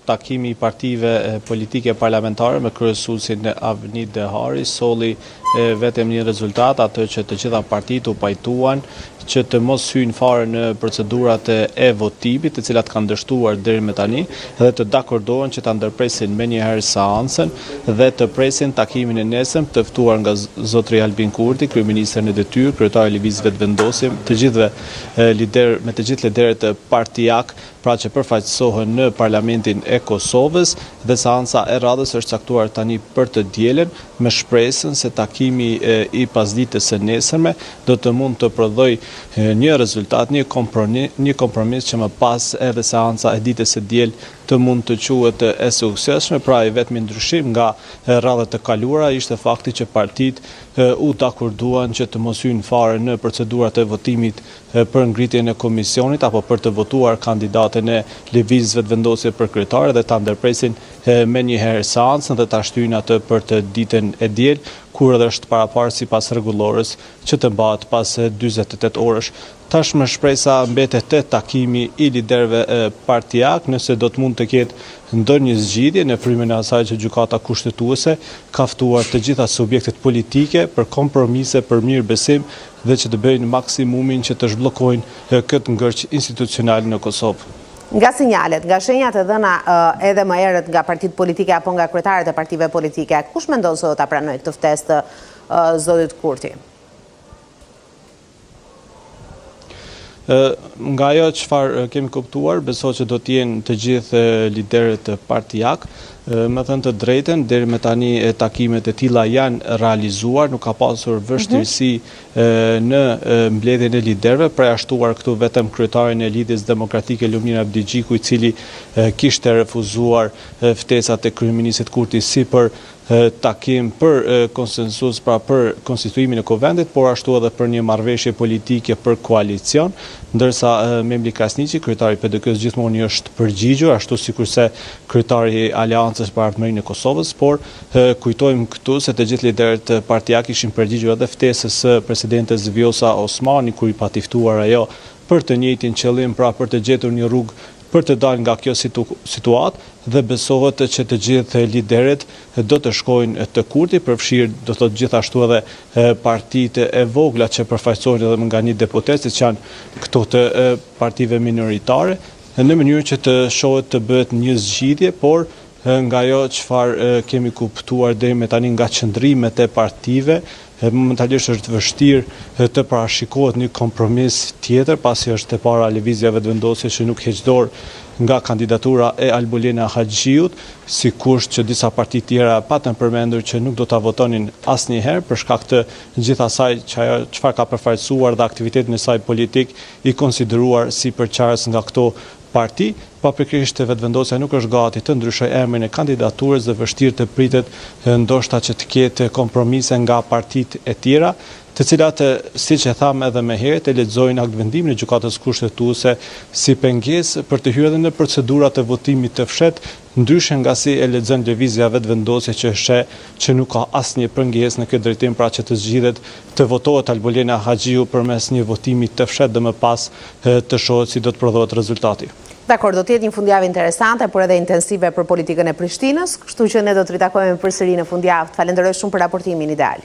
takimi i partive politike parlamentare me kryesuesin Avni Dehari solli vetëm një rezultat, atë që të gjitha partitë u pajtuan që të mos hyjnë fare në procedurat e votimit, të cilat kanë dështuar deri më tani, dhe të dakordohen që ta ndërpresin menjëherë seancën dhe të presin takimin e nesëm të ftuar nga zotri Albin Kurti, kryeministri në detyrë, kryetari i lëvizjes vetëvendosje, të gjithë liderët partijak, pra që përfaqësohen në Parlamentin e Kosovës, dhe seanca e radhës është caktuar tani për të dielën me shpresën se takimi i pasditës së nesërme do të mund të prodhoj një rezultat, një kompromis që më pas edhe seanca e ditës së diel të mund të quhet e suksesshme. Pra i vetmi ndryshim nga radhët e kaluara ishte fakti që partitë u dakorduan që të mos hyjnë fare në procedurat e votimit për ngritjen e komisionit apo për të votuar kandidatën e lëvizjes vetëvendosje për kryetare dhe ta ndërpresin menjëherë seancën dhe ta shtyjnë atë për të ditën e diel, kur edhe është paraparë sipas rregullores që të mbahet pas 48 orësh. Tashmë shpresa mbetet te takimi i liderëve partijak, nëse do të mund të ketë ndonjë zgjidhje në frymën e asaj që gjykata kushtetuese ka ftuar të gjitha subjektet politike për kompromise, për mirëbesim dhe që të bëjnë maksimumin që të zhbllokojnë këtë ngërç institucional në Kosovë. Nga sinjalet, nga shenjat e dhëna edhe më herët nga partitë politike apo nga kryetarët e partive politike, kush mendon se do ta pranojë këtë ftesë të zotit Kurti? Nga ajo çfarë kemi kuptuar, besoj që do të jenë të gjithë liderët partijak. Me thënë të drejtën, deri më tani takimet e tilla janë realizuar, nuk ka pasur vështirësi në mbledhjen e liderëve, përjashtuar këtu vetëm kryetarin e Lidhjes Demokratike Lumir Abdigjiku, i cili kishte refuzuar ftesat e kryeministit Kurti si për takim për konsensus, pra për konstituimin e Kuvendit, por ashtu edhe për një marrëveshje politike për koalicion, ndërsa Memli Krasniqi, kryetari i PDK-s, gjithmonë është përgjigjur, ashtu sikurse kryetari i Aleancës për Ardhmërinë e Kosovës, por kujtojmë këtu se të gjithë liderët partijak ishin përgjigjur edhe ftesës së presidentes Vjosa Osmani, kur i pati ftuar ajo për të njëjtin qëllim, pra për të gjetur një rrugë për të dalë nga kjo situatë, dhe besohet që të gjithë liderët do të shkojnë të Kurti, përfshirë do të gjithashtu edhe partitë e vogla që përfaqësohen edhe nga një deputet, që janë këto të partive minoritare, në mënyrë që të shohet të bëhet një zgjidhje, por nga ajo çfarë kemi kuptuar deri më tani nga qëndrimet e partive, momentalisht është vështirë të parashikohet një kompromis tjetër, pasi është e para lëvizja vetëvendosje që nuk heq dorë nga kandidatura e Albulena Haxhiut, sikurse që disa parti tjera patën përmendur që nuk do ta votonin asnjëherë për shkak të gjithë asaj çfarë ka përfaqësuar dhe aktivitetin e saj politik i konsideruar si përqarës nga këto parti, papërkrisht vetëvendosja nuk është gati të ndryshojë emrin e kandidaturës dhe vështirë të pritet ndoshta që të ketë kompromise nga partitë e tjera, të cilat, siç e thamë edhe më herët, e lexojnë aktvendimin e gjykatës kushtetuese si pengesë për të hyrë edhe në procedurat e votimit të fshehtë, ndryshe nga si e lexon lëvizja vetëvendosje që sheh që nuk ka asnjë pengesë në këtë drejtim, pra që të zgjidhet të votohet Albulena Haxhiu përmes një votimi të fshehtë dhe më pas të shohet si do të prodhohet rezultati. Dakor, do të jetë një fundjavë interesante, por edhe intensive për politikën e Prishtinës, kështu që ne do të ritakojmë përsëri në fundjavë. Falenderoj shumë për raportimin ideal.